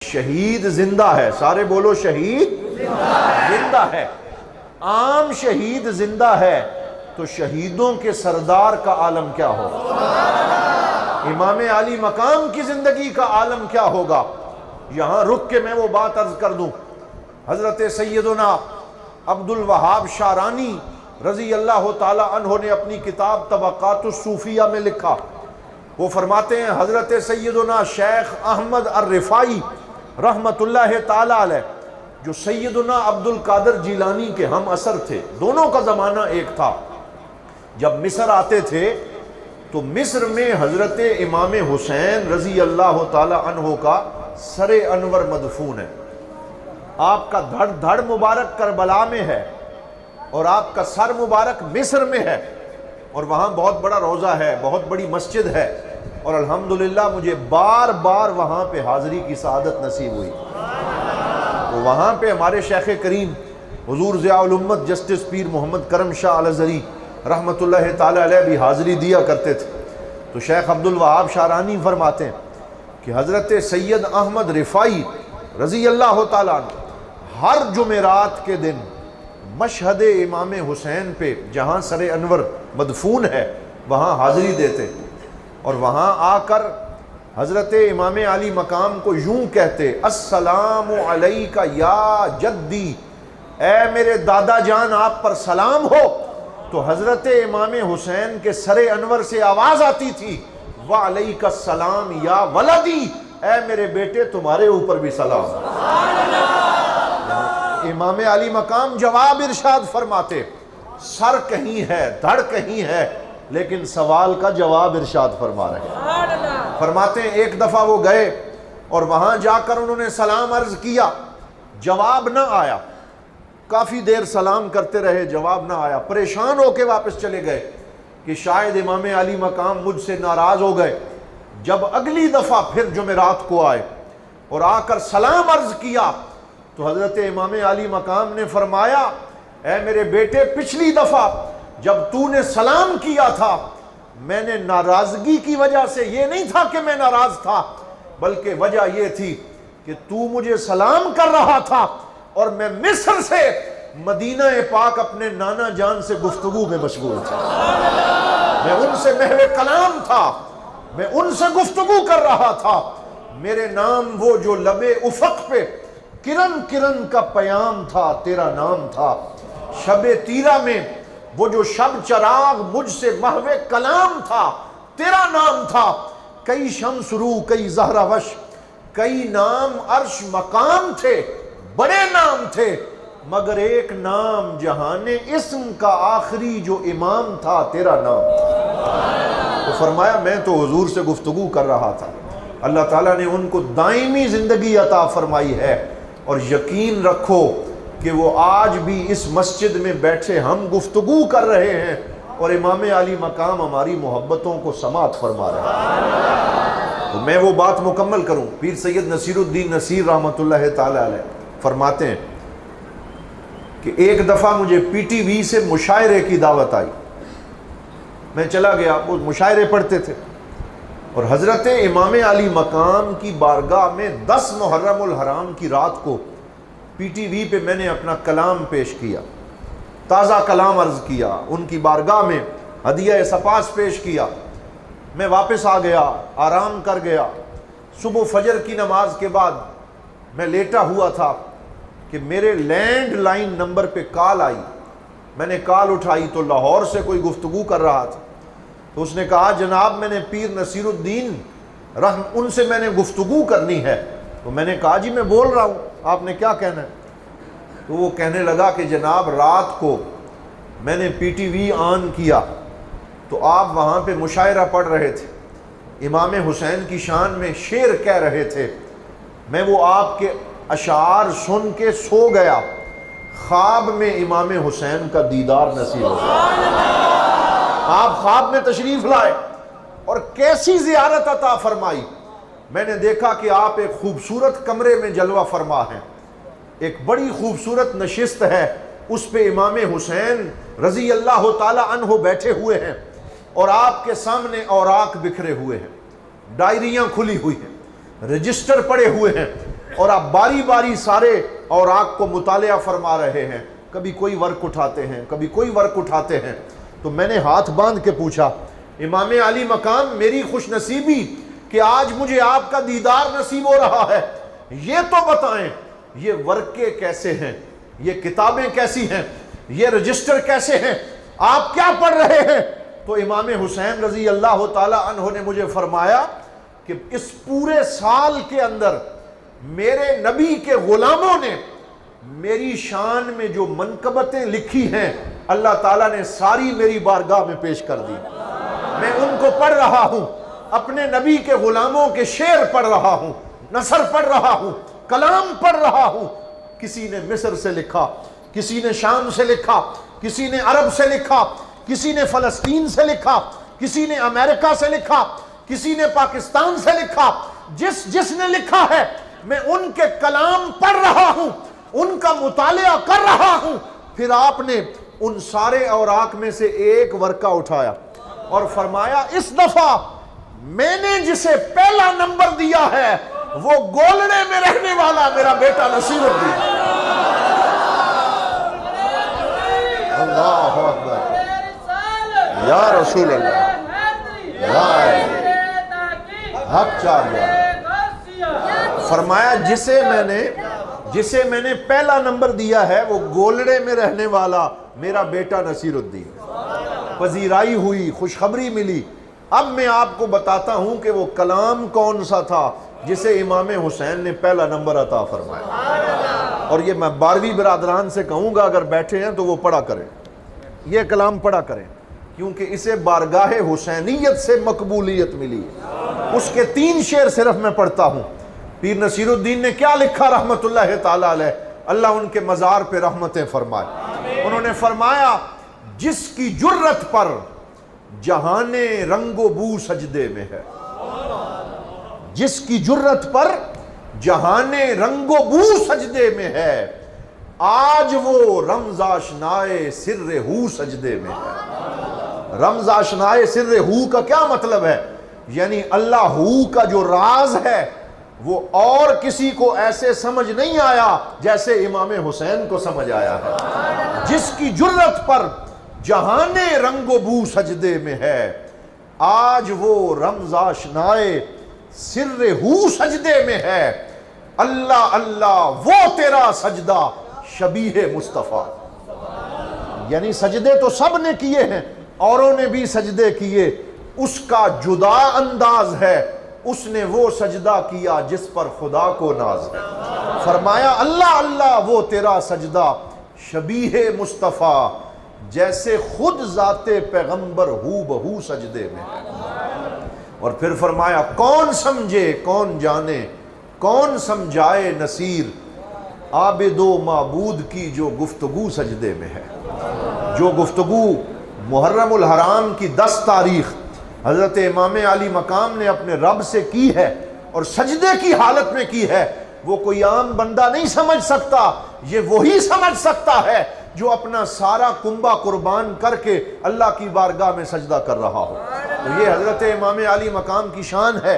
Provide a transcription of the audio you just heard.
شہید زندہ ہے، سارے بولو شہید زندہ ہے۔ عام شہید زندہ ہے تو شہیدوں کے سردار کا عالم کیا ہوگا، امام علی مقام کی زندگی کا عالم کیا ہوگا۔ یہاں رک کے میں وہ بات عرض کر دوں، حضرت سیدنا عبد الوہاب شارانی رضی اللہ تعالی عنہ نے اپنی کتاب طبقات الصوفیہ میں لکھا، وہ فرماتے ہیں حضرت سیدنا شیخ احمد الرفاعی رحمت اللہ تعالی علیہ، جو سیدنا عبد القادر جیلانی کے ہم اثر تھے، دونوں کا زمانہ ایک تھا، جب مصر آتے تھے تو مصر میں حضرت امام حسین رضی اللہ تعالی عنہ کا سر انور مدفون ہے۔ آپ کا دھڑ مبارک کربلا میں ہے اور آپ کا سر مبارک مصر میں ہے، اور وہاں بہت بڑا روضہ ہے، بہت بڑی مسجد ہے، اور الحمدللہ مجھے بار بار وہاں پہ حاضری کی سعادت نصیب ہوئی۔ تو وہاں پہ ہمارے شیخ کریم حضور ضیاء الامت جسٹس پیر محمد کرم شاہ الازہری رحمت اللہ تعالی علیہ بھی حاضری دیا کرتے تھے۔ تو شیخ عبد الوہاب شارانی فرماتے ہیں کہ حضرت سید احمد رفاعی رضی اللہ تعالیٰ عنہ ہر جمعرات کے دن مشہد امام حسین پہ جہاں سر انور مدفون ہے وہاں حاضری دیتے، اور وہاں آ کر حضرت امام علی مقام کو یوں کہتے، السلام علیکہ یا جدی، اے میرے دادا جان آپ پر سلام ہو۔ تو حضرت امام حسین کے سر انور سے آواز آتی تھی، وعلیکہ السلام یا ولدی، اے میرے بیٹے تمہارے اوپر بھی سلام۔ امام علی مقام جواب ارشاد فرماتے، سر کہیں ہے دھڑ کہیں ہے، لیکن سوال کا جواب ارشاد فرما رہے ہیں۔ فرماتے ہیں ایک دفعہ وہ گئے اور وہاں جا کر انہوں نے سلام عرض کیا، جواب نہ آیا، کافی دیر سلام کرتے رہے، جواب نہ آیا، پریشان ہو کے واپس چلے گئے کہ شاید امام علی مقام مجھ سے ناراض ہو گئے۔ جب اگلی دفعہ پھر جمعرات کو آئے اور آ کر سلام عرض کیا تو حضرت امام علی مقام نے فرمایا، اے میرے بیٹے پچھلی دفعہ جب تو نے سلام کیا تھا میں نے ناراضگی کی وجہ سے، یہ نہیں تھا کہ میں ناراض تھا، بلکہ وجہ یہ تھی کہ تو مجھے سلام کر رہا تھا اور میں مصر سے مدینہ پاک اپنے نانا جان سے گفتگو میں مشغول تھا، میں ان سے محو کلام تھا، میں ان سے گفتگو کر رہا تھا، میرے نام وہ جو لب افق پہ کرن کرن کا پیام تھا تیرا نام تھا، شب تیرہ میں وہ جو شب چراغ مجھ سے محو کلام تھا تیرا نام تھا، کئی شمس رو کئی زہرہ وش، کئی نام عرش مقام تھے، بڑے نام تھے، مگر ایک نام جہان اسم کا آخری جو امام تھا تیرا نام تھا۔ تو فرمایا میں تو حضور سے گفتگو کر رہا تھا، اللہ تعالیٰ نے ان کو دائمی زندگی عطا فرمائی ہے، اور یقین رکھو کہ وہ آج بھی اس مسجد میں بیٹھے ہم گفتگو کر رہے ہیں اور امام علی مقام ہماری محبتوں کو سماعت فرما رہے ہیں۔ تو میں وہ بات مکمل کروں، پیر سید نصیر الدین نصیر رحمت اللہ تعالی علیہ فرماتے ہیں کہ ایک دفعہ مجھے پی ٹی وی سے مشاعرے کی دعوت آئی، میں چلا گیا، وہ مشاعرے پڑھتے تھے، اور حضرت امام علی مقام کی بارگاہ میں 10 محرم الحرام کی رات کو پی ٹی وی پہ میں نے اپنا کلام پیش کیا، تازہ کلام عرض کیا، ان کی بارگاہ میں ہدیہ سپاس پیش کیا، میں واپس آ گیا، آرام کر گیا۔ صبح فجر کی نماز کے بعد میں لیٹا ہوا تھا کہ میرے لینڈ لائن نمبر پہ کال آئی، میں نے کال اٹھائی تو لاہور سے کوئی گفتگو کر رہا تھا، تو اس نے کہا جناب میں نے پیر نصیر الدین ان سے میں نے گفتگو کرنی ہے، تو میں نے کہا جی میں بول رہا ہوں، آپ نے کیا کہنا ہے؟ تو وہ کہنے لگا کہ جناب رات کو میں نے پی ٹی وی آن کیا تو آپ وہاں پہ مشاعرہ پڑھ رہے تھے، امام حسین کی شان میں شعر کہہ رہے تھے، میں وہ آپ کے اشعار سن کے سو گیا، خواب میں امام حسین کا دیدار نصیب ہو گیا، آپ خواب میں تشریف لائے اور کیسی زیارت عطا فرمائی، میں نے دیکھا کہ آپ ایک خوبصورت کمرے میں جلوہ فرما ہیں، ایک بڑی خوبصورت نشست ہے، اس پہ امام حسین رضی اللہ تعالی عنہ بیٹھے ہوئے ہیں، اور آپ کے سامنے اوراق بکھرے ہوئے ہیں، ڈائریاں کھلی ہوئی ہیں، رجسٹر پڑے ہوئے ہیں، اور آپ باری باری سارے اوراق کو مطالعہ فرما رہے ہیں، کبھی کوئی ورق اٹھاتے ہیں، کبھی کوئی ورق اٹھاتے ہیں۔ تو میں نے ہاتھ باندھ کے پوچھا، امام علی مقام میری خوش نصیبی کہ آج مجھے آپ کا دیدار نصیب ہو رہا ہے، یہ تو بتائیں یہ ورقے کیسے ہیں، یہ کتابیں کیسی ہیں، یہ رجسٹر کیسے ہیں، آپ کیا پڑھ رہے ہیں؟ تو امام حسین رضی اللہ تعالی عنہ نے مجھے فرمایا کہ اس پورے سال کے اندر میرے نبی کے غلاموں نے میری شان میں جو منقبتیں لکھی ہیں اللہ تعالیٰ نے ساری میری بارگاہ میں پیش کر دی۔ میں ان کو پڑھ رہا ہوں، اپنے نبی کے غلاموں کے شعر پڑھ رہا ہوں، نثر پڑھ رہا ہوں، کلام پڑھ رہا ہوں۔ کسی نے مصر سے لکھا، کسی نے شام سے لکھا، کسی نے عرب سے لکھا، کسی نے فلسطین سے لکھا، کسی نے امریکہ سے لکھا، کسی نے پاکستان سے لکھا۔ جس نے لکھا ہے میں ان کے کلام پڑھ رہا ہوں، ان کا مطالعہ کر رہا ہوں۔ پھر آپ نے ان سارے اوراق میں سے ایک ورقہ اٹھایا اور فرمایا اس دفعہ میں نے جسے پہلا نمبر دیا ہے وہ گولڑے میں رہنے والا میرا بیٹا نصیر الدین۔ اللہ اکبر، یا رسول اللہ، حق چاہیے۔ فرمایا جسے میں نے پہلا نمبر دیا ہے وہ گولڑے میں رہنے والا میرا بیٹا نصیر الدین۔ پذیرائی ہوئی، خوشخبری ملی۔ اب میں آپ کو بتاتا ہوں کہ وہ کلام کون سا تھا جسے امام حسین نے پہلا نمبر عطا فرمایا۔ اور یہ میں 12ویں برادران سے کہوں گا اگر بیٹھے ہیں تو وہ پڑھا کریں، یہ کلام پڑھا کریں، کیونکہ اسے بارگاہ حسینیت سے مقبولیت ملی۔ اس کے 3 شعر صرف میں پڑھتا ہوں۔ پیر نصیر الدین نے کیا لکھا رحمت اللہ تعالی علیہ، اللہ ان کے مزار پہ رحمتیں فرمائے۔ انہوں نے فرمایا جس کی جرت پر جہان رنگ و بو سجدے میں ہے، جس کی جرت پر جہان رنگ و بو سجدے میں ہے، آج وہ رمز آشنائے سر ہو سجدے میں ہے۔ رمز آشنائے سر ہو کا کیا مطلب ہے؟ یعنی اللہ ہو کا جو راز ہے وہ اور کسی کو ایسے سمجھ نہیں آیا جیسے امام حسین کو سمجھ آیا ہے۔ جس کی جرت پر جہان رنگ و بو سجدے میں ہے، آج وہ رمز آشنائے سر ہو سجدے میں ہے، اللہ اللہ وہ تیرا سجدہ شبیہ مصطفیٰ۔ یعنی سجدے تو سب نے کیے ہیں، اوروں نے بھی سجدے کیے، اس کا جدا انداز ہے، اس نے وہ سجدہ کیا جس پر خدا کو ناز ہے۔ فرمایا اللہ اللہ وہ تیرا سجدہ شبیہ مصطفیٰ، جیسے خود ذات پیغمبر ہو بہو سجدے میں ہے۔ اور پھر فرمایا کون سمجھے کون جانے کون سمجھائے نصیر، عابد و معبود کی جو گفتگو سجدے میں ہے۔ جو گفتگو محرم الحرام کی 10 تاریخ حضرت امام علی مقام نے اپنے رب سے کی ہے اور سجدے کی حالت میں کی ہے، وہ کوئی عام بندہ نہیں سمجھ سکتا، یہ وہی سمجھ سکتا ہے جو اپنا سارا کنبہ قربان کر کے اللہ کی بارگاہ میں سجدہ کر رہا ہو۔ تو یہ حضرت امام علی مقام کی شان ہے۔